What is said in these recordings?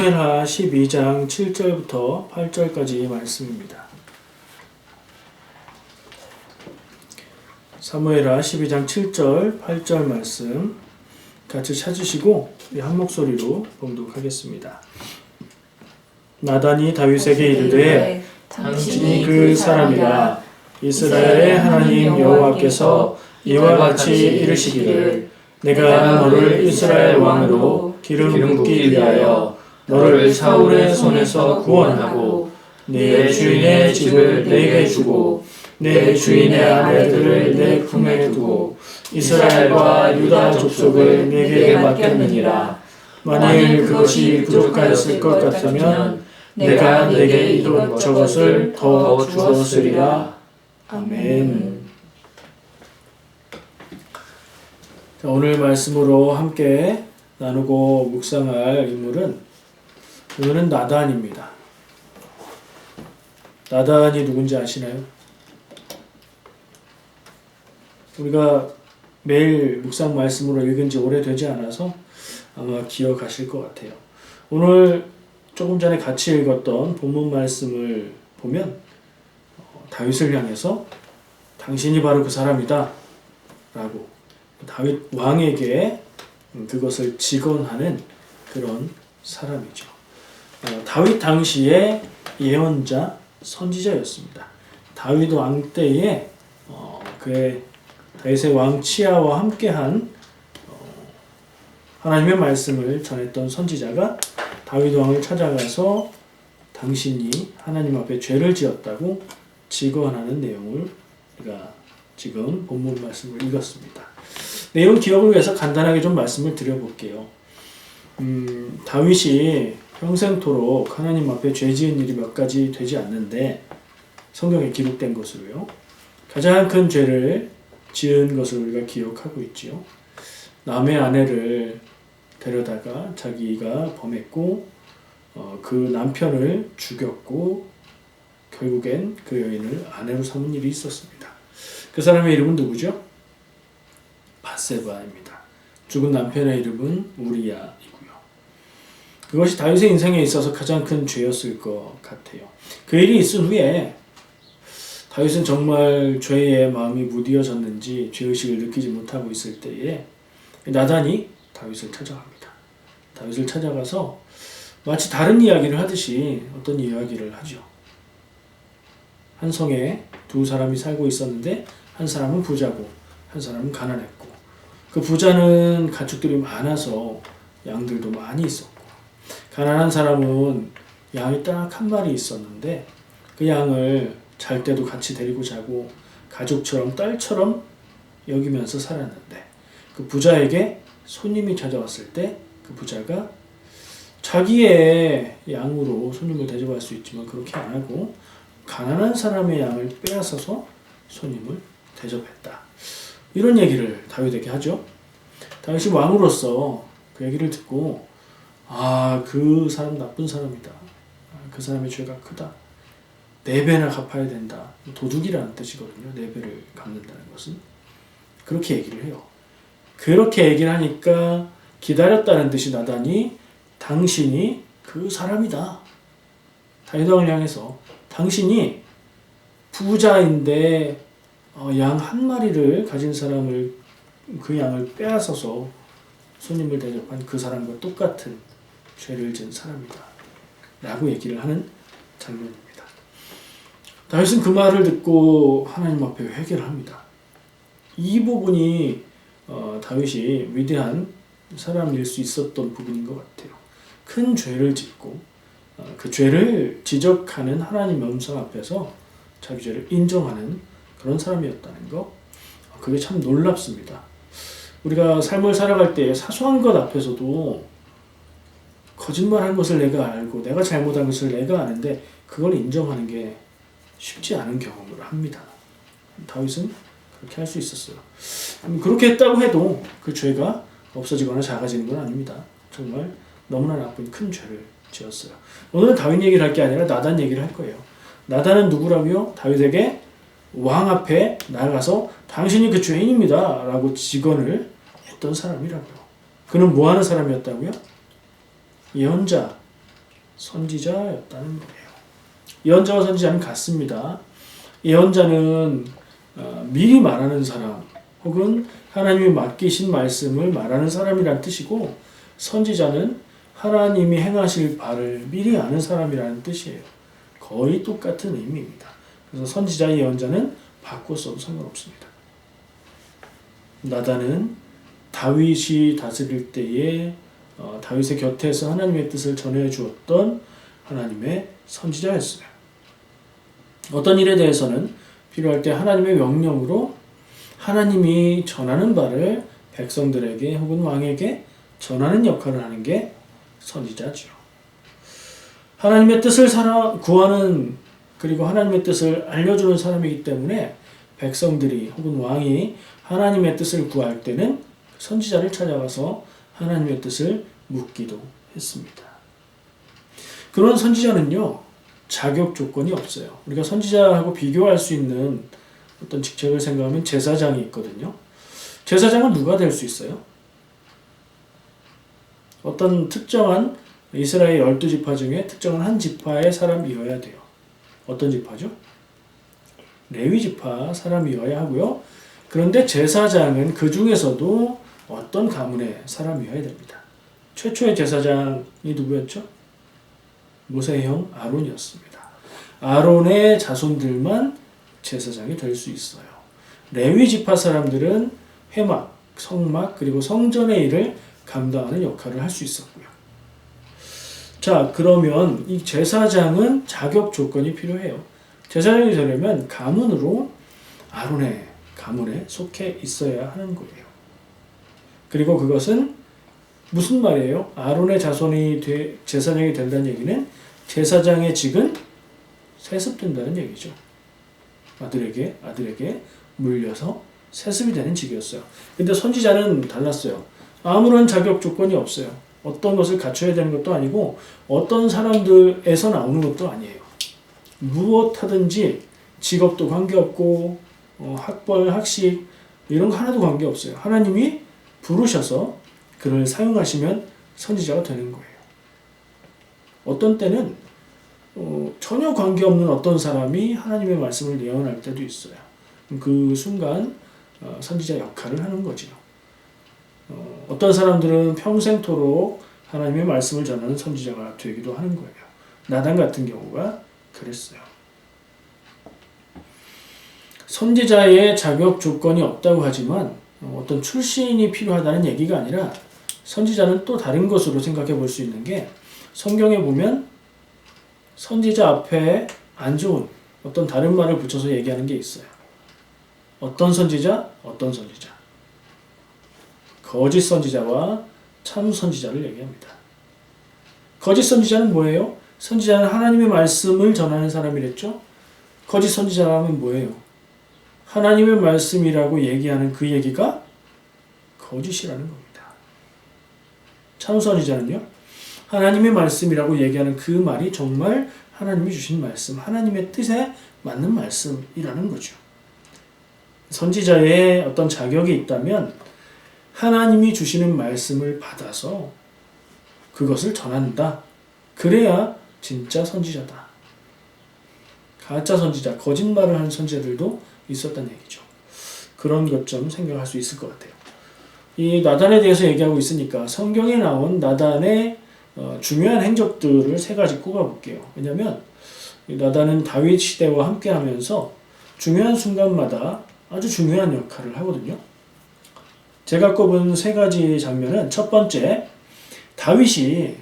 사무엘하 12장 7절부터 8절까지 말씀입니다. 사무엘하 12장 7절, 8절 말씀 같이 찾으시고 한 목소리로 봉독하겠습니다. 나단이 다윗에게 이르되 당신이 그 사람이라. 이스라엘의 하나님 여호와께서 이와 같이 이르시기를 내가 너를 이스라엘 왕으로 기름 붓기 위하여 너를 사울의 손에서 구원하고 네 주인의 집을 내게 주고 내 주인의 아내들을 내 품에 두고 이스라엘과 유다 족속을 내게 맡겼느니라. 만일 그것이 부족하였을 것 같으면 내가 내게 이것 저것을 더 주었으리라. 아멘. 자, 오늘 말씀으로 함께 나누고 묵상할 인물은 오늘은 나단입니다. 나단이 누군지 아시나요? 우리가 매일 묵상 말씀으로 읽은 지 오래되지 않아서 아마 기억하실 것 같아요. 오늘 조금 전에 같이 읽었던 본문 말씀을 보면 다윗을 향해서 당신이 바로 그 사람이다 라고 다윗 왕에게 그것을 직언하는 그런 사람이죠. 다윗 당시의 예언자, 선지자였습니다. 다윗 왕 때에 그의 다윗의 왕 치아와 함께한 하나님의 말씀을 전했던 선지자가 다윗 왕을 찾아가서 당신이 하나님 앞에 죄를 지었다고 직언하는 내용을 우리가 지금 본문 말씀을 읽었습니다. 내용 기억을 위해서 간단하게 좀 말씀을 드려볼게요. 다윗이 평생토록 하나님 앞에 죄 지은 일이 몇 가지 되지 않는데 성경에 기록된 것으로요. 가장 큰 죄를 지은 것을 우리가 기억하고 있지요. 남의 아내를 데려다가 자기가 범했고 그 남편을 죽였고 결국엔 그 여인을 아내로 삼은 일이 있었습니다. 그 사람의 이름은 누구죠? 밧세바입니다. 죽은 남편의 이름은 우리야이고요. 그것이 다윗의 인생에 있어서 가장 큰 죄였을 것 같아요. 그 일이 있은 후에 다윗은 정말 죄의 마음이 무디어졌는지 죄의식을 느끼지 못하고 있을 때에 나단이 다윗을 찾아갑니다. 다윗을 찾아가서 마치 다른 이야기를 하듯이 어떤 이야기를 하죠. 한 성에 두 사람이 살고 있었는데 한 사람은 부자고 한 사람은 가난했고 그 부자는 가축들이 많아서 양들도 많이 있었고 가난한 사람은 양이 딱 한 마리 있었는데 그 양을 잘 때도 같이 데리고 자고 가족처럼 딸처럼 여기면서 살았는데 그 부자에게 손님이 찾아왔을 때 그 부자가 자기의 양으로 손님을 대접할 수 있지만 그렇게 안 하고 가난한 사람의 양을 빼앗아서 손님을 대접했다. 이런 얘기를 다윗에게 하죠. 다윗이 왕으로서 그 얘기를 듣고 그 사람 나쁜 사람이다. 그 사람의 죄가 크다. 4배나 갚아야 된다. 도둑이라는 뜻이거든요. 4배를 갚는다는 것은. 그렇게 얘기를 해요. 그렇게 얘기를 하니까 기다렸다는 듯이 나단이 당신이 그 사람이다. 다윗 왕을 향해서 당신이 부자인데 양 한 마리를 가진 사람을 그 양을 빼앗아서 손님을 대접한 그 사람과 똑같은 죄를 지은 사람이다. 라고 얘기를 하는 장면입니다. 다윗은 그 말을 듣고 하나님 앞에 회개를 합니다. 이 부분이 다윗이 위대한 사람일 수 있었던 부분인 것 같아요. 큰 죄를 짓고 그 죄를 지적하는 하나님의 음성 앞에서 자기 죄를 인정하는 그런 사람이었다는 거, 그게 참 놀랍습니다. 우리가 삶을 살아갈 때 사소한 것 앞에서도 거짓말한 것을 내가 알고 내가 잘못한 것을 내가 아는데 그걸 인정하는 게 쉽지 않은 경험을 합니다. 다윗은 그렇게 할 수 있었어요. 그렇게 했다고 해도 그 죄가 없어지거나 작아지는 건 아닙니다. 정말 너무나 나쁜 큰 죄를 지었어요. 오늘은 다윗 얘기를 할 게 아니라 나단 얘기를 할 거예요. 나단은 누구라고요? 다윗에게 왕 앞에 나가서 당신이 그 죄인입니다 라고 직언을 했던 사람이라고요. 그는 뭐 하는 사람이었다고요? 예언자, 선지자였다는 거예요. 예언자와 선지자는 같습니다. 예언자는 미리 말하는 사람 혹은 하나님이 맡기신 말씀을 말하는 사람이란 뜻이고, 선지자는 하나님이 행하실 바를 미리 아는 사람이라는 뜻이에요. 거의 똑같은 의미입니다. 그래서 선지자, 예언자는 바꿔 써도 상관없습니다. 나단은 다윗이 다스릴 때에 다윗의 곁에서 하나님의 뜻을 전해 주었던 하나님의 선지자였어요. 어떤 일에 대해서는 필요할 때 하나님의 명령으로 하나님이 전하는 바를 백성들에게 혹은 왕에게 전하는 역할을 하는 게 선지자죠. 하나님의 뜻을 구하는, 그리고 하나님의 뜻을 알려주는 사람이기 때문에 백성들이 혹은 왕이 하나님의 뜻을 구할 때는 선지자를 찾아가서 하나님의 뜻을 묻기도 했습니다. 그런 선지자는요, 자격 조건이 없어요. 우리가 선지자하고 비교할 수 있는 어떤 직책을 생각하면 제사장이 있거든요. 제사장은 누가 될 수 있어요? 어떤 특정한 이스라엘 12지파 중에 특정한 한 지파의 사람이어야 돼요. 어떤 지파죠? 레위 지파 사람이어야 하고요. 그런데 제사장은 그 중에서도 어떤 가문의 사람이어야 됩니다. 최초의 제사장이 누구였죠? 모세의 형 아론이었습니다. 아론의 자손들만 제사장이 될 수 있어요. 레위 지파 사람들은 회막, 성막, 그리고 성전의 일을 감당하는 역할을 할 수 있었고요. 자, 그러면 이 제사장은 자격 조건이 필요해요. 제사장이 되려면 가문으로 아론의 가문에 속해 있어야 하는 거예요. 그리고 그것은 무슨 말이에요? 아론의 자손이 제사장이 된다는 얘기는 제사장의 직은 세습된다는 얘기죠. 아들에게 물려서 세습이 되는 직이었어요. 근데 선지자는 달랐어요. 아무런 자격 조건이 없어요. 어떤 것을 갖춰야 되는 것도 아니고 어떤 사람들에서 나오는 것도 아니에요. 무엇 하든지 직업도 관계없고 학벌, 학식 이런 거 하나도 관계없어요. 하나님이 부르셔서 그를 사용하시면 선지자가 되는 거예요. 어떤 때는 전혀 관계없는 어떤 사람이 하나님의 말씀을 예언할 때도 있어요. 그 순간 선지자 역할을 하는 거죠. 어떤 사람들은 평생토록 하나님의 말씀을 전하는 선지자가 되기도 하는 거예요. 나단 같은 경우가 그랬어요. 선지자의 자격 조건이 없다고 하지만 어떤 출신이 필요하다는 얘기가 아니라 선지자는 또 다른 것으로 생각해 볼 수 있는 게, 성경에 보면 선지자 앞에 안 좋은 어떤 다른 말을 붙여서 얘기하는 게 있어요. 어떤 선지자? 어떤 선지자. 거짓 선지자와 참 선지자를 얘기합니다. 거짓 선지자는 뭐예요? 선지자는 하나님의 말씀을 전하는 사람이랬죠. 거짓 선지자라면 뭐예요? 하나님의 말씀이라고 얘기하는 그 얘기가 거짓이라는 겁니다. 참 선지자는요, 하나님의 말씀이라고 얘기하는 그 말이 정말 하나님이 주신 말씀, 하나님의 뜻에 맞는 말씀이라는 거죠. 선지자의 어떤 자격이 있다면 하나님이 주시는 말씀을 받아서 그것을 전한다. 그래야 진짜 선지자다. 가짜 선지자, 거짓말을 하는 선지자들도 있었다는 얘기죠. 그런 것 좀 생각할 수 있을 것 같아요. 이 나단에 대해서 얘기하고 있으니까 성경에 나온 나단의 중요한 행적들을 세 가지 꼽아볼게요. 왜냐하면 나단은 다윗 시대와 함께하면서 중요한 순간마다 아주 중요한 역할을 하거든요. 제가 꼽은 세 가지 장면은, 첫 번째, 다윗이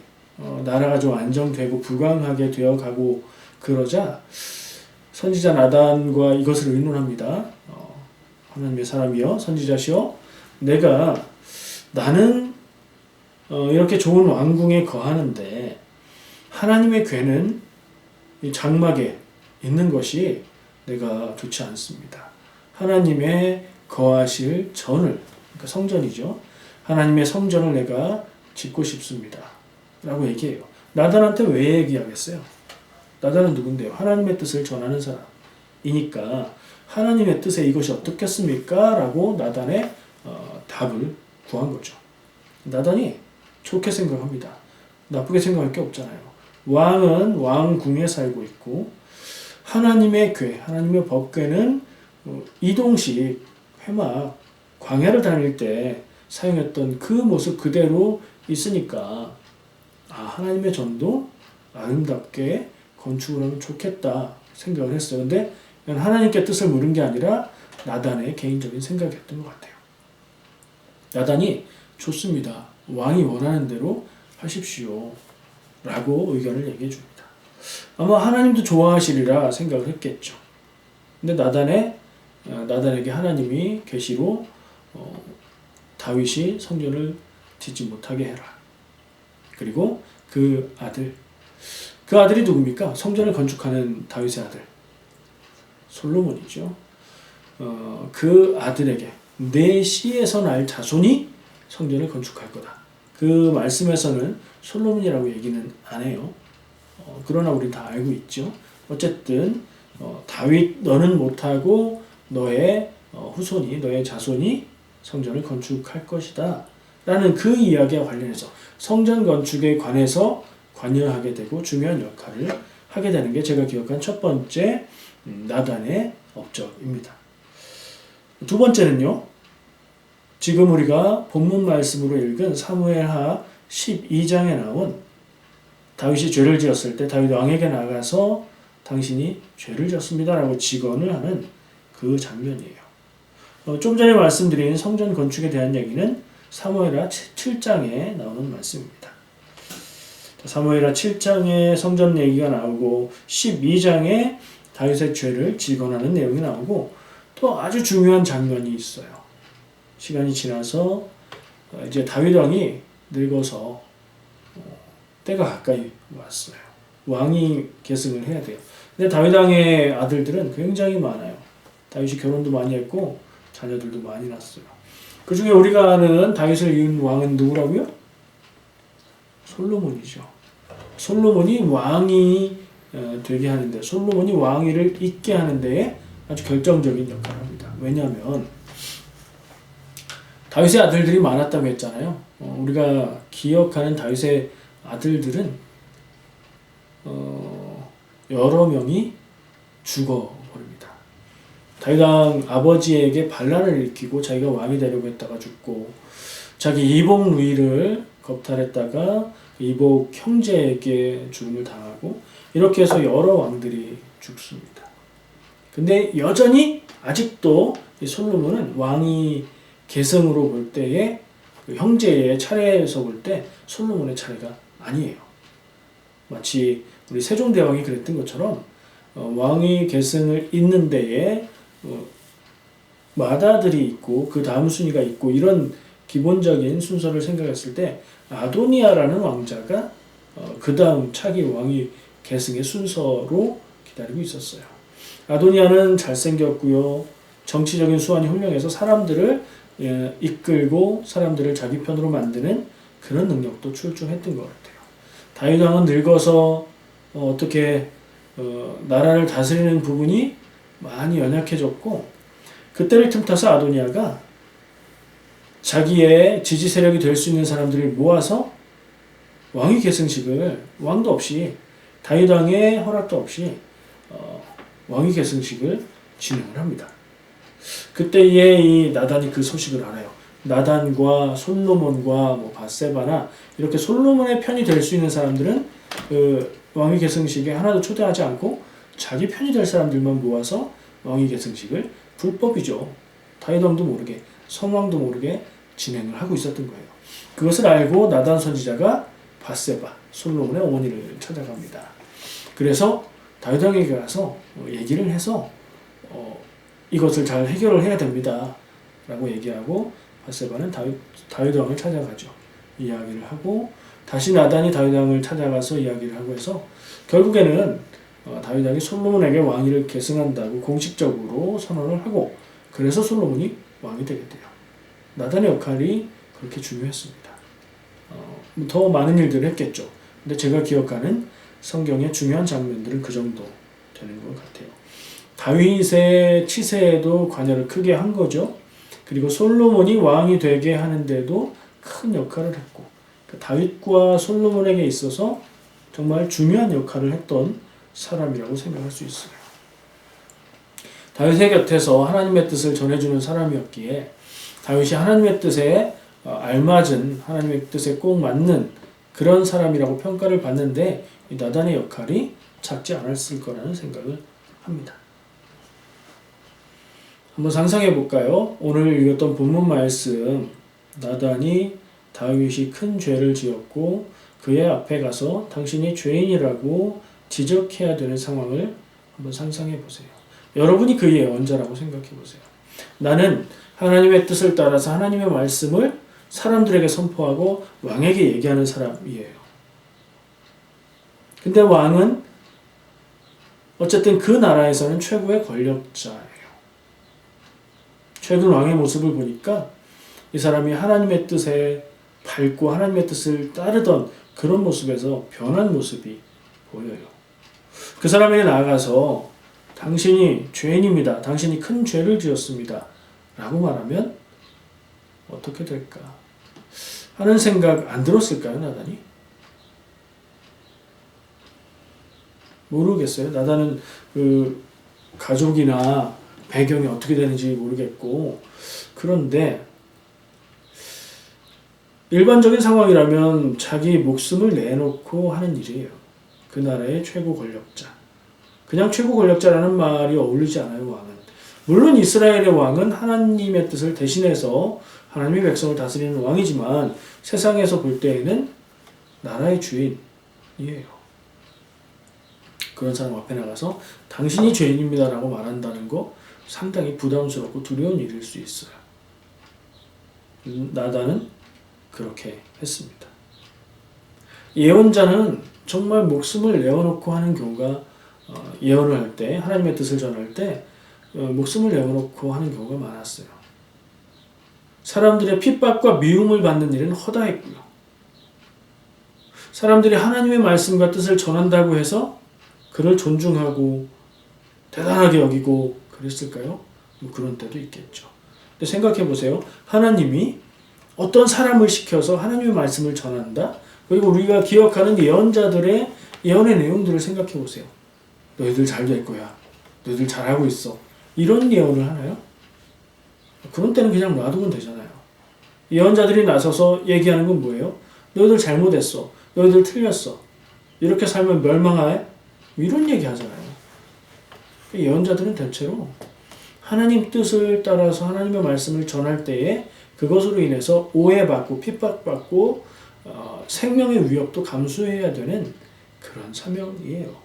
나라가 좀 안정되고 부강하게 되어가고 그러자 선지자 나단과 이것을 의논합니다. 하나님의 사람이여, 선지자시여, 나는 이렇게 좋은 왕궁에 거하는데 하나님의 궤는 이 장막에 있는 것이 내가 좋지 않습니다. 하나님의 거하실 전을, 그러니까 성전이죠. 하나님의 성전을 내가 짓고 싶습니다. 라고 얘기해요. 나단한테 왜 얘기하겠어요? 나단은 누군데요? 하나님의 뜻을 전하는 사람이니까 하나님의 뜻에 이것이 어떻겠습니까? 라고 나단의 답을 구한 거죠. 나단이 좋게 생각합니다. 나쁘게 생각할 게 없잖아요. 왕은 왕궁에 살고 있고 하나님의 궤, 하나님의 법궤는 이동식 회막 광야를 다닐 때 사용했던 그 모습 그대로 있으니까 하나님의 전도 아름답게 건축을 하면 좋겠다 생각을 했어요. 근데 하나님께 뜻을 물은 게 아니라 나단의 개인적인 생각이었던 것 같아요. 나단이 좋습니다. 왕이 원하는 대로 하십시오. 라고 의견을 얘기해 줍니다. 아마 하나님도 좋아하시리라 생각을 했겠죠. 근데 나단에게 하나님이 계시로 다윗이 성전을 짓지 못하게 해라. 그리고 그 아들이 누굽니까? 성전을 건축하는 다윗의 아들 솔로몬이죠. 그 아들에게 내 씨에서 날 자손이 성전을 건축할 거다. 그 말씀에서는 솔로몬이라고 얘기는 안 해요. 그러나 우린 다 알고 있죠. 어쨌든 다윗 너는 못하고 너의 후손이 너의 자손이 성전을 건축할 것이다 라는 그 이야기와 관련해서 성전 건축에 관해서 관여하게 되고 중요한 역할을 하게 되는 게 제가 기억한 첫 번째 나단의 업적입니다. 두 번째는요. 지금 우리가 본문 말씀으로 읽은 사무엘하 12장에 나온 다윗이 죄를 지었을 때 다윗 왕에게 나가서 당신이 죄를 지었습니다 라고 직언을 하는 그 장면이에요. 좀 전에 말씀드린 성전 건축에 대한 얘기는 사무엘하 7장에 나오는 말씀입니다. 사무엘하 7장에 성전 얘기가 나오고 12장에 다윗의 죄를 직언하는 내용이 나오고 또 아주 중요한 장면이 있어요. 시간이 지나서 이제 다윗 왕이 늙어서 때가 가까이 왔어요. 왕이 계승을 해야 돼요. 근데 다윗 왕의 아들들은 굉장히 많아요. 다윗이 결혼도 많이 했고 자녀들도 많이 낳았어요. 그 중에 우리가 아는 다윗을 이은 왕은 누구라고요? 솔로몬이죠. 솔로몬이 왕이 되게 하는데 솔로몬이 왕위를 잇게 하는 데에 아주 결정적인 역할을 합니다. 왜냐하면 다윗의 아들들이 많았다고 했잖아요. 우리가 기억하는 다윗의 아들들은 여러 명이 죽어버립니다. 다윗 왕 아버지에게 반란을 일으키고 자기가 왕이 되려고 했다가 죽고 자기 이복 누이를 겁탈했다가 이복 형제에게 죽음을 당하고 이렇게 해서 여러 왕들이 죽습니다. 근데 여전히 아직도 이 솔로몬은 왕이 계승으로 볼 때에 그 형제의 차례에서 볼 때 솔로몬의 차례가 아니에요. 마치 우리 세종대왕이 그랬던 것처럼 왕이 계승을 잇는 데에 맏아들이 있고 그 다음 순위가 있고 이런 기본적인 순서를 생각했을 때 아도니아라는 왕자가 그 다음 차기 왕위 계승의 순서로 기다리고 있었어요. 아도니아는 잘생겼고요. 정치적인 수완이 훌륭해서 사람들을 이끌고 사람들을 자기 편으로 만드는 그런 능력도 출중했던 것 같아요. 다윗 왕은 늙어서 어떻게 나라를 다스리는 부분이 많이 연약해졌고 그때를 틈타서 아도니아가 자기의 지지 세력이 될 수 있는 사람들을 모아서 왕위 계승식을 왕도 없이 다윗 왕의 허락도 없이 왕위 계승식을 진행을 합니다. 그때에 이 나단이 그 소식을 알아요. 나단과 솔로몬과 밧세바나 이렇게 솔로몬의 편이 될 수 있는 사람들은 그 왕위 계승식에 하나도 초대하지 않고 자기 편이 될 사람들만 모아서 왕위 계승식을 불법이죠. 다윗 왕도 모르게 성왕도 모르게 진행을 하고 있었던 거예요. 그것을 알고 나단 선지자가 밧세바 솔로몬의 어머니를 찾아갑니다. 그래서 다윗 왕에게 가서 얘기를 해서 이것을 잘 해결을 해야 됩니다. 라고 얘기하고 밧세바는 다윗 왕을 찾아가죠. 이야기를 하고 다시 나단이 다윗 왕을 찾아가서 이야기를 하고 해서 결국에는 다윗 왕이 솔로몬에게 왕위를 계승한다고 공식적으로 선언을 하고 그래서 솔로몬이 왕이 되게 돼요. 나단의 역할이 그렇게 중요했습니다. 더 많은 일들을 했겠죠. 근데 제가 기억하는 성경의 중요한 장면들은 그 정도 되는 것 같아요. 다윗의 치세에도 관여를 크게 한 거죠. 그리고 솔로몬이 왕이 되게 하는데도 큰 역할을 했고 다윗과 솔로몬에게 있어서 정말 중요한 역할을 했던 사람이라고 생각할 수 있어요. 다윗의 곁에서 하나님의 뜻을 전해주는 사람이었기에 다윗이 하나님의 뜻에 알맞은, 하나님의 뜻에 꼭 맞는 그런 사람이라고 평가를 받는데 이 나단의 역할이 작지 않았을 거라는 생각을 합니다. 한번 상상해 볼까요? 오늘 읽었던 본문 말씀, 나단이 다윗이 큰 죄를 지었고 그의 앞에 가서 당신이 죄인이라고 지적해야 되는 상황을 한번 상상해 보세요. 여러분이 그 예언자라고 생각해 보세요. 나는 하나님의 뜻을 따라서 하나님의 말씀을 사람들에게 선포하고 왕에게 얘기하는 사람이에요. 근데 왕은 어쨌든 그 나라에서는 최고의 권력자예요. 최근 왕의 모습을 보니까 이 사람이 하나님의 뜻에 밝고 하나님의 뜻을 따르던 그런 모습에서 변한 모습이 보여요. 그 사람에게 나아가서 당신이 죄인입니다. 당신이 큰 죄를 지었습니다. 라고 말하면 어떻게 될까 하는 생각 안 들었을까요, 나단이? 모르겠어요. 나단은 그 가족이나 배경이 어떻게 되는지 모르겠고, 그런데 일반적인 상황이라면 자기 목숨을 내놓고 하는 일이에요. 그 나라의 최고 권력자. 그냥 최고 권력자라는 말이 어울리지 않아요, 왕은. 물론 이스라엘의 왕은 하나님의 뜻을 대신해서 하나님의 백성을 다스리는 왕이지만 세상에서 볼 때에는 나라의 주인이에요. 그런 사람 앞에 나가서 당신이 죄인입니다 라고 말한다는 거 상당히 부담스럽고 두려운 일일 수 있어요. 나단은 그렇게 했습니다. 예언자는 정말 목숨을 내어놓고 하는 경우가 예언을 할 때, 하나님의 뜻을 전할 때 목숨을 내어놓고 하는 경우가 많았어요. 사람들의 핍박과 미움을 받는 일은 허다했고요. 사람들이 하나님의 말씀과 뜻을 전한다고 해서 그를 존중하고 대단하게 여기고 그랬을까요? 뭐 그런 때도 있겠죠. 근데 생각해 보세요. 하나님이 어떤 사람을 시켜서 하나님의 말씀을 전한다? 그리고 우리가 기억하는 예언자들의 예언의 내용들을 생각해 보세요. 너희들 잘 될 거야. 너희들 잘하고 있어. 이런 예언을 하나요? 그런 때는 그냥 놔두면 되잖아요. 예언자들이 나서서 얘기하는 건 뭐예요? 너희들 잘못했어. 너희들 틀렸어. 이렇게 살면 멸망해. 이런 얘기 하잖아요. 예언자들은 대체로 하나님 뜻을 따라서 하나님의 말씀을 전할 때에 그것으로 인해서 오해받고 핍박받고 생명의 위협도 감수해야 되는 그런 사명이에요.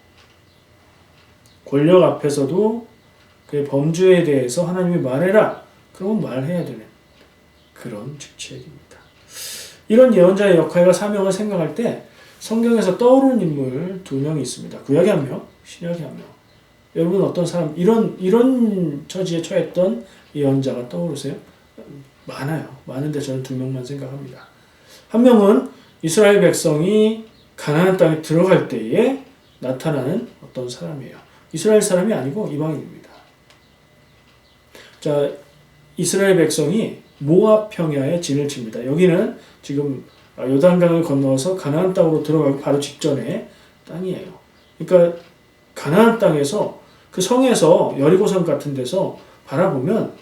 권력 앞에서도 그의 범죄에 대해서 하나님이 말해라. 그러면 말해야 되는 그런 직책입니다. 이런 예언자의 역할과 사명을 생각할 때 성경에서 떠오르는 인물 두 명이 있습니다. 구약에 한 명, 신약에 한 명. 여러분 어떤 사람 이런 처지에 처했던 예언자가 떠오르세요? 많아요. 많은데 저는 두 명만 생각합니다. 한 명은 이스라엘 백성이 가나안 땅에 들어갈 때에 나타나는 어떤 사람이에요. 이스라엘 사람이 아니고 이방인입니다. 자, 이스라엘 백성이 모압 평야에 진을 칩니다. 여기는 지금 요단강을 건너서 가나안 땅으로 들어가기 바로 직전의 땅이에요. 그러니까 가나안 땅에서 그 성에서 여리고성 같은 데서 바라보면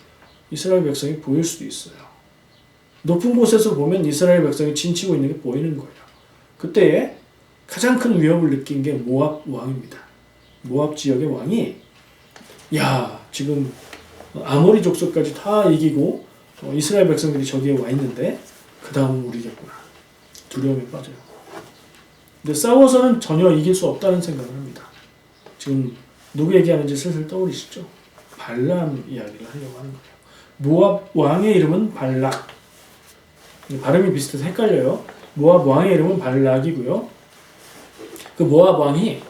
이스라엘 백성이 보일 수도 있어요. 높은 곳에서 보면 이스라엘 백성이 진치고 있는 게 보이는 거예요. 그때에 가장 큰 위협을 느낀 게 모압 왕입니다. 모압 지역의 왕이 지금 아모리 족속까지 다 이기고 이스라엘 백성들이 저기에 와 있는데 그 다음은 우리겠구나. 두려움에 빠져요. 근데 싸워서는 전혀 이길 수 없다는 생각을 합니다. 지금 누구 얘기하는지 슬슬 떠오르시죠? 발람 이야기를 하려고 하는 거예요. 모압 왕의 이름은 발락. 발음이 비슷해서 헷갈려요. 모압 왕의 이름은 발락이고요. 그 모압 왕이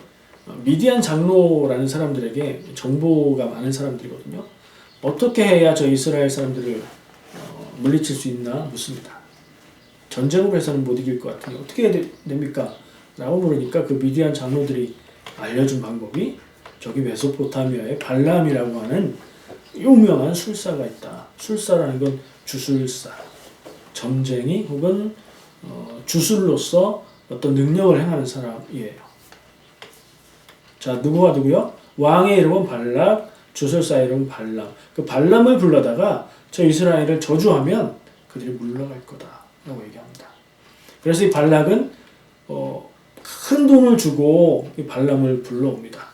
미디안 장로라는 사람들에게 정보가 많은 사람들이거든요. 어떻게 해야 저 이스라엘 사람들을 물리칠 수 있나 묻습니다. 전쟁으로 해서는 못 이길 것 같으니 어떻게 해야 됩니까? 라고 물으니까 그 미디안 장로들이 알려준 방법이 저기 메소포타미아에 발람이라고 하는 유명한 술사가 있다. 술사라는 건 주술사, 점쟁이 혹은 주술로서 어떤 능력을 행하는 사람이에요. 자, 누구요? 왕의 이름은 발락, 주술사의 이름은 발람. 그 발람을 불러다가 저 이스라엘을 저주하면 그들이 물러갈 거다라고 얘기합니다. 그래서 이 발락은 큰 돈을 주고 이 발람을 불러옵니다.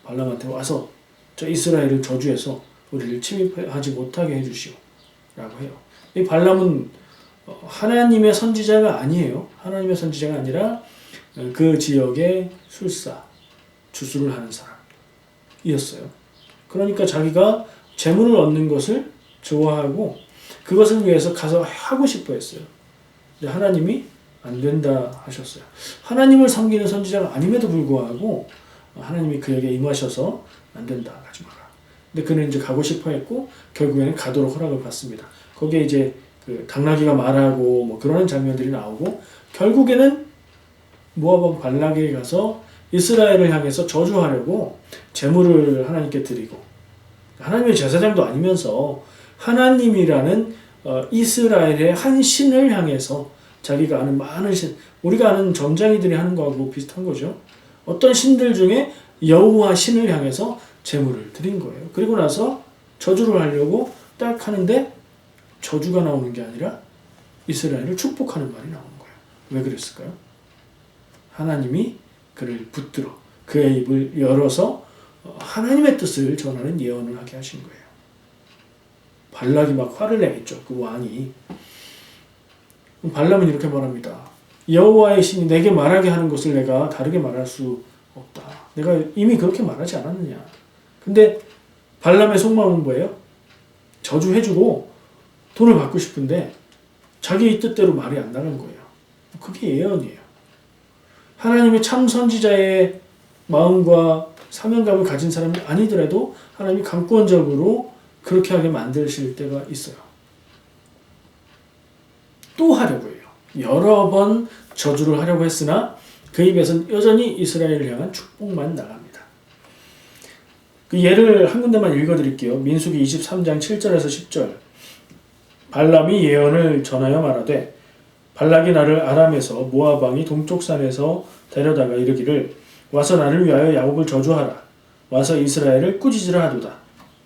발람한테 와서 저 이스라엘을 저주해서 우리를 침입하지 못하게 해주시오 라고 해요. 이 발람은 하나님의 선지자가 아니에요. 하나님의 선지자가 아니라 그 지역의 술사, 주술을 하는 사람이었어요. 그러니까 자기가 재물을 얻는 것을 좋아하고 그것을 위해서 가서 하고 싶어 했어요. 근데 하나님이 안 된다 하셨어요. 하나님을 섬기는 선지자가 아님에도 불구하고 하나님이 그에게 임하셔서 안 된다, 가지 마라. 근데 그는 이제 가고 싶어 했고 결국에는 가도록 허락을 받습니다. 거기에 이제 그 당나귀가 말하고 뭐 그런 장면들이 나오고 결국에는 모압 왕 발락에게 가서 이스라엘을 향해서 저주하려고 제물을 하나님께 드리고 하나님의 제사장도 아니면서 하나님이라는 이스라엘의 한 신을 향해서 자기가 아는 많은 신, 우리가 아는 점장이들이 하는 거하고 비슷한 거죠. 어떤 신들 중에 여호와 신을 향해서 제물을 드린 거예요. 그리고 나서 저주를 하려고 딱 하는데 저주가 나오는 게 아니라 이스라엘을 축복하는 말이 나오는 거예요. 왜 그랬을까요? 하나님이 그를 붙들어 그의 입을 열어서 하나님의 뜻을 전하는 예언을 하게 하신 거예요. 발락이 막 화를 내겠죠. 그 왕이. 발람은 이렇게 말합니다. 여호와의 신이 내게 말하게 하는 것을 내가 다르게 말할 수 없다. 내가 이미 그렇게 말하지 않았느냐. 근데 발람의 속마음은 뭐예요? 저주해주고 돈을 받고 싶은데 자기 뜻대로 말이 안 나간 거예요. 그게 예언이에요. 하나님의 참 선지자의 마음과 사명감을 가진 사람이 아니더라도 하나님이 강권적으로 그렇게 하게 만드실 때가 있어요. 또 하려고 해요. 여러 번 저주를 하려고 했으나 그 입에서는 여전히 이스라엘을 향한 축복만 나갑니다. 그 예를 한 군데만 읽어드릴게요. 민수기 23장 7절에서 10절. 발람이 예언을 전하여 말하되 발락이 나를 아람에서 모압 왕이 동쪽 산에서 데려다가 이르기를 와서 나를 위하여 야곱을 저주하라. 와서 이스라엘을 꾸짖으라 하도다.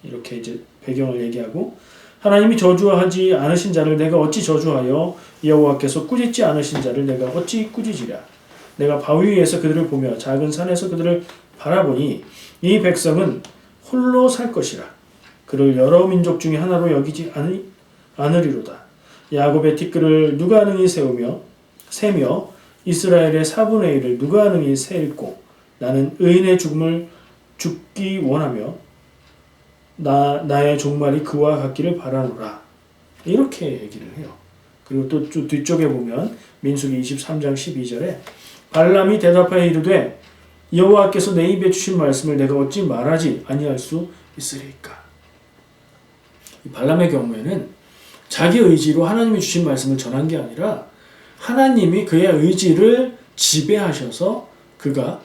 이렇게 이제 배경을 얘기하고 하나님이 저주하지 않으신 자를 내가 어찌 저주하여 여호와께서 꾸짖지 않으신 자를 내가 어찌 꾸짖으랴. 내가 바위 위에서 그들을 보며 작은 산에서 그들을 바라보니 이 백성은 홀로 살 것이라. 그를 여러 민족 중에 하나로 여기지 않으리로다. 야곱의 티끌을 누가 능히 세며 이스라엘의 4분의 1을 누가 능히 세일고 나는 의인의 죽음을 죽기 원하며 나의 종말이 그와 같기를 바라노라. 이렇게 얘기를 해요. 그리고 또 뒤쪽에 보면 민수기 23장 12절에 발람이 대답하여 이르되 여호와께서 내 입에 주신 말씀을 내가 어찌 말하지 아니할 수 있으리까. 이 발람의 경우에는 자기 의지로 하나님이 주신 말씀을 전한 게 아니라 하나님이 그의 의지를 지배하셔서 그가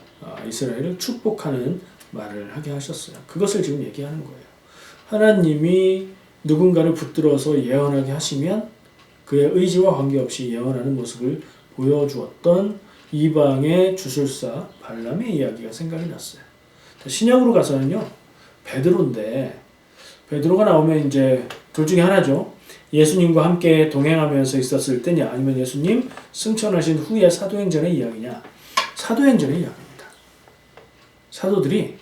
이스라엘을 축복하는 말을 하게 하셨어요. 그것을 지금 얘기하는 거예요. 하나님이 누군가를 붙들어서 예언하게 하시면 그의 의지와 관계없이 예언하는 모습을 보여주었던 이방의 주술사 발람의 이야기가 생각이 났어요. 신약으로 가서는요, 베드로인데 베드로가 나오면 이제 둘 중에 하나죠. 예수님과 함께 동행하면서 있었을 때냐 아니면 예수님 승천하신 후에 사도행전의 이야기냐. 사도행전의 이야기입니다. 사도들이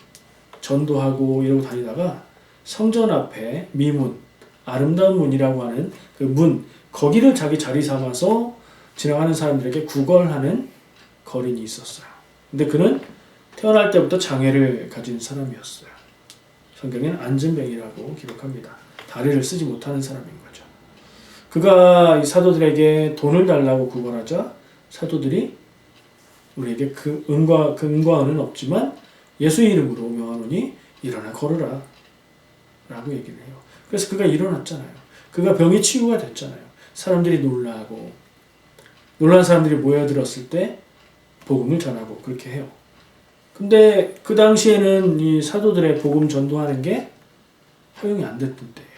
전도하고 이러고 다니다가 성전 앞에 미문, 아름다운 문이라고 하는 그 문, 거기를 자기 자리 삼아서 지나가는 사람들에게 구걸하는 거린이 있었어요. 근데 그는 태어날 때부터 장애를 가진 사람이었어요. 성경에는 안진뱅이라고 기록합니다. 다리를 쓰지 못하는 사람인 거죠. 그가 이 사도들에게 돈을 달라고 구걸하자 사도들이 우리에게 그 은과 은은 없지만 예수의 이름으로 명하노니 일어나 걸으라 라고 얘기를 해요. 그래서 그가 일어났잖아요. 그가 병이 치유가 됐잖아요. 사람들이 놀라고 놀란 사람들이 모여들었을 때 복음을 전하고 그렇게 해요. 근데 그 당시에는 이 사도들의 복음 전도하는 게 허용이 안 됐던 때예요.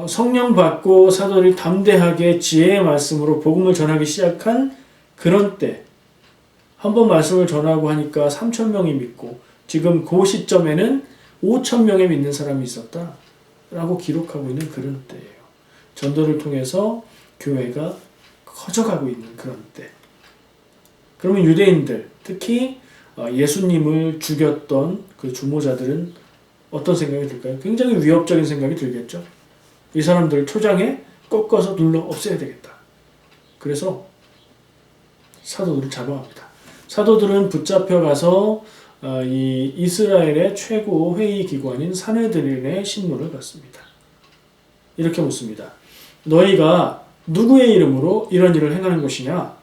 성령 받고 사도들이 담대하게 지혜의 말씀으로 복음을 전하기 시작한 그런 때 한 번 말씀을 전하고 하니까 3,000명이 믿고 지금 그 시점에는 5,000명의 믿는 사람이 있었다 라고 기록하고 있는 그런 때예요. 전도를 통해서 교회가 커져가고 있는 그런 때. 그러면 유대인들, 특히 예수님을 죽였던 그 주모자들은 어떤 생각이 들까요? 굉장히 위협적인 생각이 들겠죠. 이 사람들을 초장에 꺾어서 눌러 없애야 되겠다. 그래서 사도들을 잡아갑니다. 사도들은 붙잡혀가서 이 이스라엘의 최고 회의 기관인 산헤드린의 신문을 받습니다. 이렇게 묻습니다. 너희가 누구의 이름으로 이런 일을 행하는 것이냐?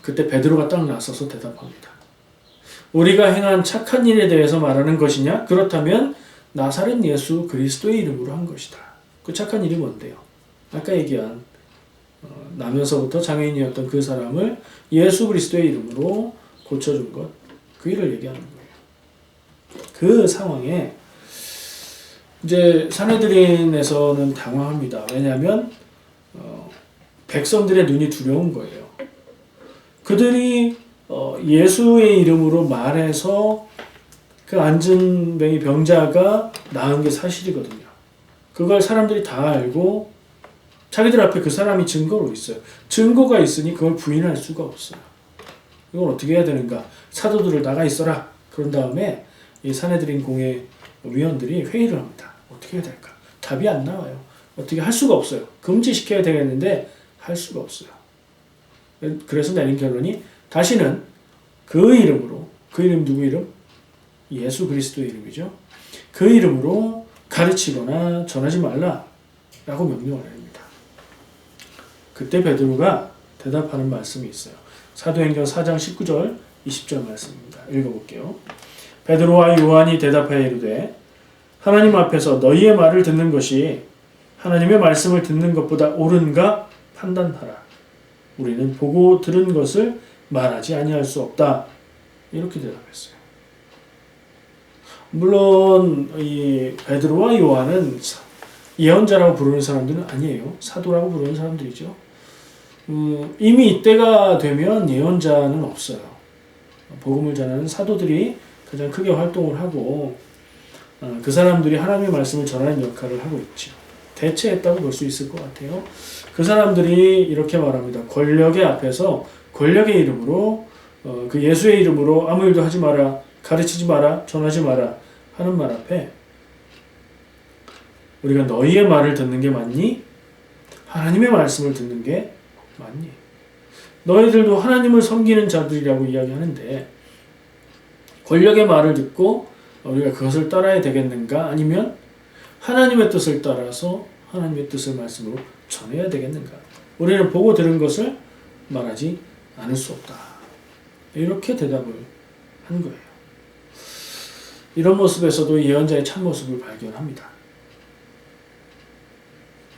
그때 베드로가 딱 나서서 대답합니다. 우리가 행한 착한 일에 대해서 말하는 것이냐? 그렇다면 나사렛 예수 그리스도의 이름으로 한 것이다. 그 착한 일이 뭔데요? 아까 얘기한 나면서부터 장애인이었던 그 사람을 예수 그리스도의 이름으로 고쳐준 것, 그 일을 얘기하는 거예요. 그 상황에 이제 산헤드린에서는 당황합니다. 왜냐하면 백성들의 눈이 두려운 거예요. 그들이 예수의 이름으로 말해서 그 안진뱅이 병자가 나은 게 사실이거든요. 그걸 사람들이 다 알고 자기들 앞에 그 사람이 증거로 있어요. 증거가 있으니 그걸 부인할 수가 없어요. 이걸 어떻게 해야 되는가? 사도들을 나가 있어라. 그런 다음에 이 산헤드린 공회 위원들이 회의를 합니다. 어떻게 해야 될까? 답이 안 나와요. 어떻게 할 수가 없어요. 금지시켜야 되겠는데 할 수가 없어요. 그래서 내린 결론이 다시는 그 이름으로, 그 이름 누구 이름? 예수 그리스도의 이름이죠. 그 이름으로 가르치거나 전하지 말라라고 명령을 합니다. 그때 베드로가 대답하는 말씀이 있어요. 사도행전 4장 19절 20절 말씀입니다. 읽어볼게요. 베드로와 요한이 대답하여 이르되 하나님 앞에서 너희의 말을 듣는 것이 하나님의 말씀을 듣는 것보다 옳은가 판단하라. 우리는 보고 들은 것을 말하지 아니할 수 없다. 이렇게 대답했어요. 물론 이 베드로와 요한은 예언자라고 부르는 사람들은 아니에요. 사도라고 부르는 사람들이죠. 이미 이때가 되면 예언자는 없어요. 복음을 전하는 사도들이 가장 크게 활동을 하고 그 사람들이 하나님의 말씀을 전하는 역할을 하고 있죠. 대체했다고 볼 수 있을 것 같아요. 그 사람들이 이렇게 말합니다. 권력의 앞에서 권력의 이름으로 그 예수의 이름으로 아무 일도 하지 마라, 가르치지 마라, 전하지 마라 하는 말 앞에 우리가 너희의 말을 듣는 게 맞니? 하나님의 말씀을 듣는 게 맞니? 너희들도 하나님을 섬기는 자들이라고 이야기하는데 권력의 말을 듣고 우리가 그것을 따라야 되겠는가? 아니면 하나님의 뜻을 따라서 하나님의 뜻을 말씀으로 전해야 되겠는가? 우리는 보고 들은 것을 말하지 않을 수 없다. 이렇게 대답을 한 거예요. 이런 모습에서도 예언자의 참모습을 발견합니다.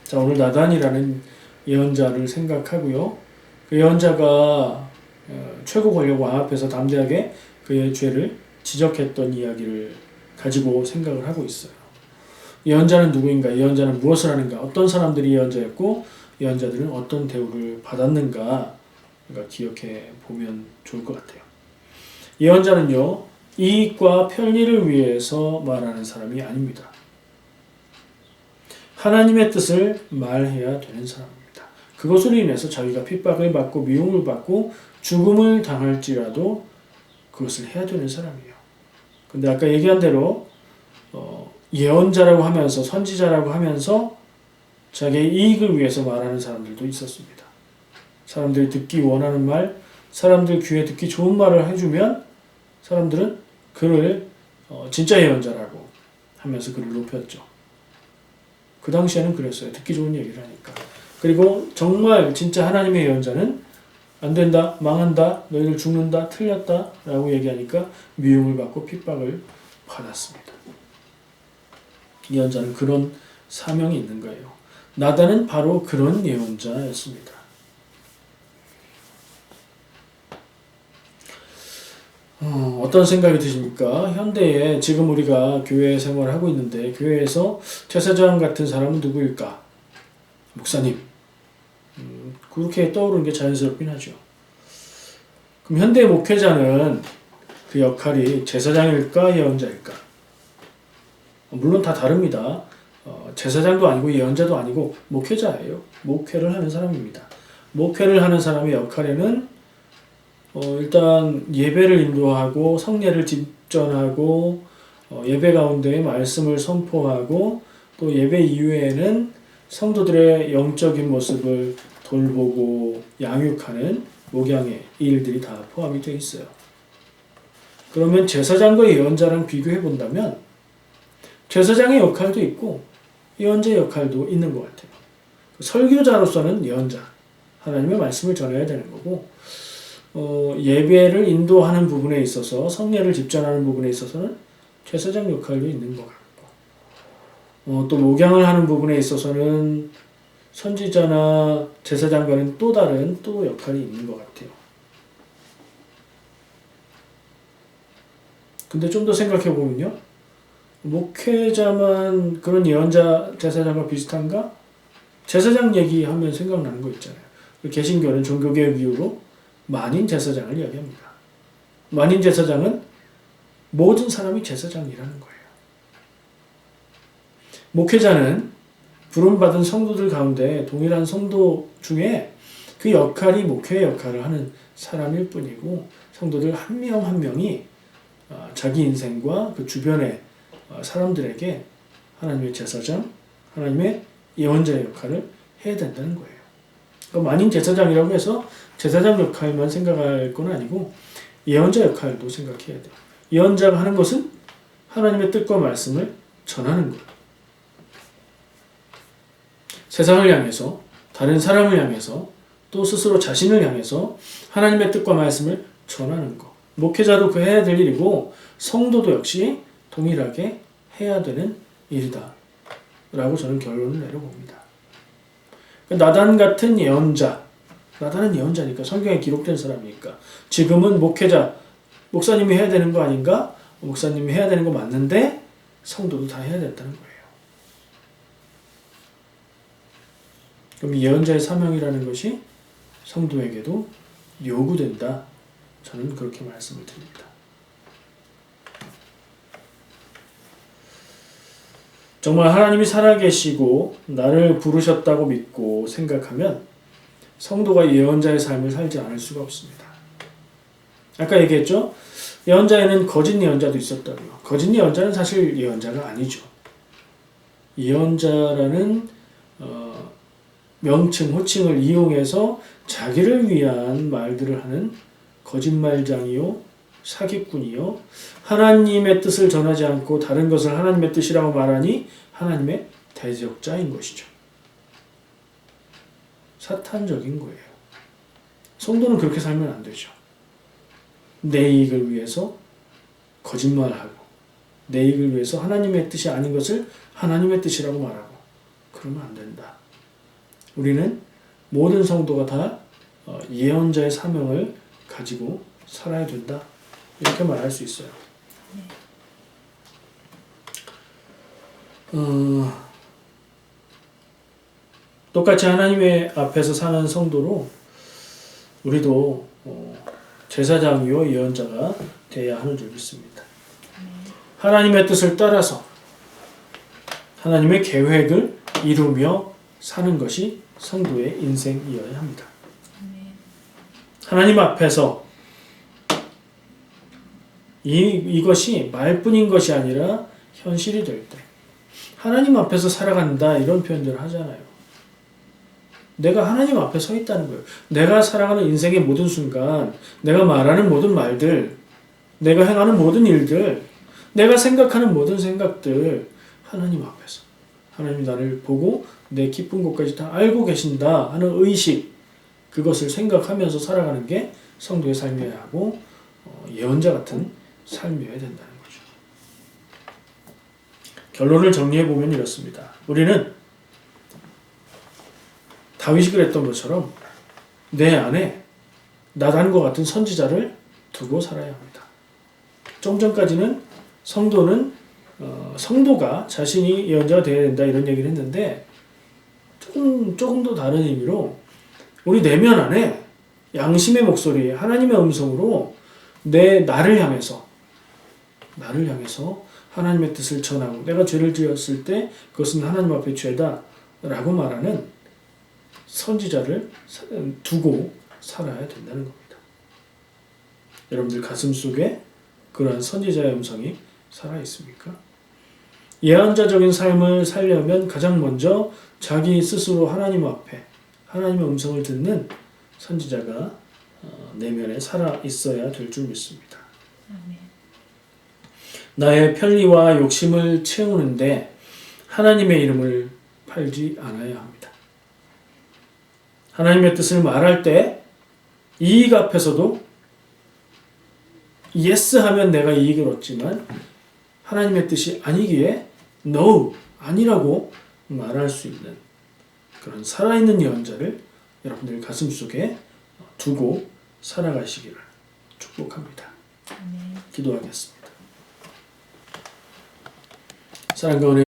자, 오늘 나단이라는 예언자를 생각하고요. 그 예언자가 최고 권력 왕 앞에서 담대하게 그의 죄를 지적했던 이야기를 가지고 생각을 하고 있어요. 예언자는 누구인가? 예언자는 무엇을 하는가? 어떤 사람들이 예언자였고 예언자들은 어떤 대우를 받았는가? 기억해 보면 좋을 것 같아요. 예언자는요, 이익과 편리를 위해서 말하는 사람이 아닙니다. 하나님의 뜻을 말해야 되는 사람입니다. 그것으로 인해서 자기가 핍박을 받고 미움을 받고 죽음을 당할지라도 그것을 해야 되는 사람이에요. 근데 아까 얘기한 대로 예언자라고 하면서 선지자라고 하면서 자기의 이익을 위해서 말하는 사람들도 있었습니다. 사람들이 듣기 원하는 말, 사람들 귀에 듣기 좋은 말을 해주면 사람들은 그를 진짜 예언자라고 하면서 그를 높였죠. 그 당시에는 그랬어요. 듣기 좋은 얘기를 하니까. 그리고 정말 진짜 하나님의 예언자는 안 된다, 망한다, 너희들 죽는다, 틀렸다 라고 얘기하니까 미움을 받고 핍박을 받았습니다. 예언자는 그런 사명이 있는 거예요. 나단은 바로 그런 예언자였습니다. 어떤 생각이 드십니까? 현대에 지금 우리가 교회 생활을 하고 있는데 교회에서 제사장 같은 사람은 누구일까? 목사님. 그렇게 떠오르는 게 자연스럽긴 하죠. 그럼 현대 목회자는 그 역할이 제사장일까 예언자일까? 물론 다 다릅니다. 제사장도 아니고 예언자도 아니고 목회자예요. 목회를 하는 사람입니다. 목회를 하는 사람의 역할에는 일단 예배를 인도하고 성례를 집전하고 예배 가운데 말씀을 선포하고 또 예배 이후에는 성도들의 영적인 모습을 돌보고 양육하는 목양의 일들이 다 포함이 되어 있어요. 그러면 제사장과 예언자랑 비교해 본다면 제사장의 역할도 있고 예언자의 역할도 있는 것 같아요. 설교자로서는 예언자, 하나님의 말씀을 전해야 되는 거고 예배를 인도하는 부분에 있어서 성례를 집전하는 부분에 있어서는 제사장 역할도 있는 것 같고 또 목양을 하는 부분에 있어서는 선지자나 제사장과는 또 다른 또 역할이 있는 것 같아요. 근데 좀 더 생각해 보면요. 목회자만 그런 예언자, 제사장과 비슷한가? 제사장 얘기하면 생각나는 거 있잖아요. 개신교는 종교개혁 이후로 만인 제사장을 이야기합니다. 만인 제사장은 모든 사람이 제사장이라는 거예요. 목회자는 부름받은 성도들 가운데 동일한 성도 중에 그 역할이 목회의 역할을 하는 사람일 뿐이고 성도들 한 명 한 명이 자기 인생과 그 주변의 사람들에게 하나님의 제사장, 하나님의 예언자의 역할을 해야 된다는 거예요. 그러니까 만인 제사장이라고 해서 제사장 역할만 생각할 건 아니고 예언자 역할도 생각해야 돼요. 예언자가 하는 것은 하나님의 뜻과 말씀을 전하는 거예요. 세상을 향해서, 다른 사람을 향해서, 또 스스로 자신을 향해서 하나님의 뜻과 말씀을 전하는 것. 목회자도 그 해야 될 일이고 성도도 역시 동일하게 해야 되는 일이다 라고 저는 결론을 내려봅니다. 나단 같은 예언자, 나단은 예언자니까 성경에 기록된 사람이니까 지금은 목회자, 목사님이 해야 되는 거 아닌가? 목사님이 해야 되는 거 맞는데 성도도 다 해야 된다는 거예요. 그럼 예언자의 사명이라는 것이 성도에게도 요구된다. 저는 그렇게 말씀을 드립니다. 정말 하나님이 살아계시고 나를 부르셨다고 믿고 생각하면 성도가 예언자의 삶을 살지 않을 수가 없습니다. 아까 얘기했죠? 예언자에는 거짓 예언자도 있었다고요. 거짓 예언자는 사실 예언자가 아니죠. 예언자라는 명칭, 호칭을 이용해서 자기를 위한 말들을 하는 거짓말장이요, 사기꾼이요, 하나님의 뜻을 전하지 않고 다른 것을 하나님의 뜻이라고 말하니 하나님의 대적자인 것이죠. 사탄적인 거예요. 성도는 그렇게 살면 안 되죠. 내 이익을 위해서 거짓말하고 내 이익을 위해서 하나님의 뜻이 아닌 것을 하나님의 뜻이라고 말하고 그러면 안 된다. 우리는 모든 성도가 다 예언자의 사명을 가지고 살아야 된다. 이렇게 말할 수 있어요. 똑같이 하나님의 앞에서 사는 성도로 우리도 제사장이요 예언자가 되어야 하는 줄 믿습니다. 하나님의 뜻을 따라서 하나님의 계획을 이루며 사는 것이 성도의 인생이어야 합니다. 하나님 앞에서 이것이 말뿐인 것이 아니라 현실이 될 때 하나님 앞에서 살아간다 이런 표현들을 하잖아요. 내가 하나님 앞에 서 있다는 거예요. 내가 살아가는 인생의 모든 순간, 내가 말하는 모든 말들, 내가 행하는 모든 일들, 내가 생각하는 모든 생각들 하나님 앞에서 하나님이 나를 보고 내 깊은 곳까지 다 알고 계신다 하는 의식, 그것을 생각하면서 살아가는 게 성도의 삶이어야 하고 예언자 같은 삶이어야 된다는 거죠. 결론을 정리해보면 이렇습니다. 우리는 다윗이 그랬던 것처럼 내 안에 나단과 같은 선지자를 두고 살아야 합니다. 좀 전까지는 성도가 자신이 예언자가 되어야 된다 이런 얘기를 했는데 조금 더 다른 의미로 우리 내면 안에 양심의 목소리, 하나님의 음성으로 나를 향해서 하나님의 뜻을 전하고 내가 죄를 지었을 때 그것은 하나님 앞에 죄다 라고 말하는 선지자를 두고 살아야 된다는 겁니다. 여러분들 가슴 속에 그러한 선지자의 음성이 살아 있습니까? 예언자적인 삶을 살려면 가장 먼저 자기 스스로 하나님 앞에 하나님의 음성을 듣는 선지자가 내면에 살아 있어야 될 줄 믿습니다. 나의 편리와 욕심을 채우는데 하나님의 이름을 팔지 않아야 합니다. 하나님의 뜻을 말할 때 이익 앞에서도 yes 하면 내가 이익을 얻지만 하나님의 뜻이 아니기에 no, 아니라고 말할 수 있는 그런 살아있는 예언자를 여러분들 가슴속에 두고 살아가시기를 축복합니다. 기도하겠습니다. 사랑과 은혜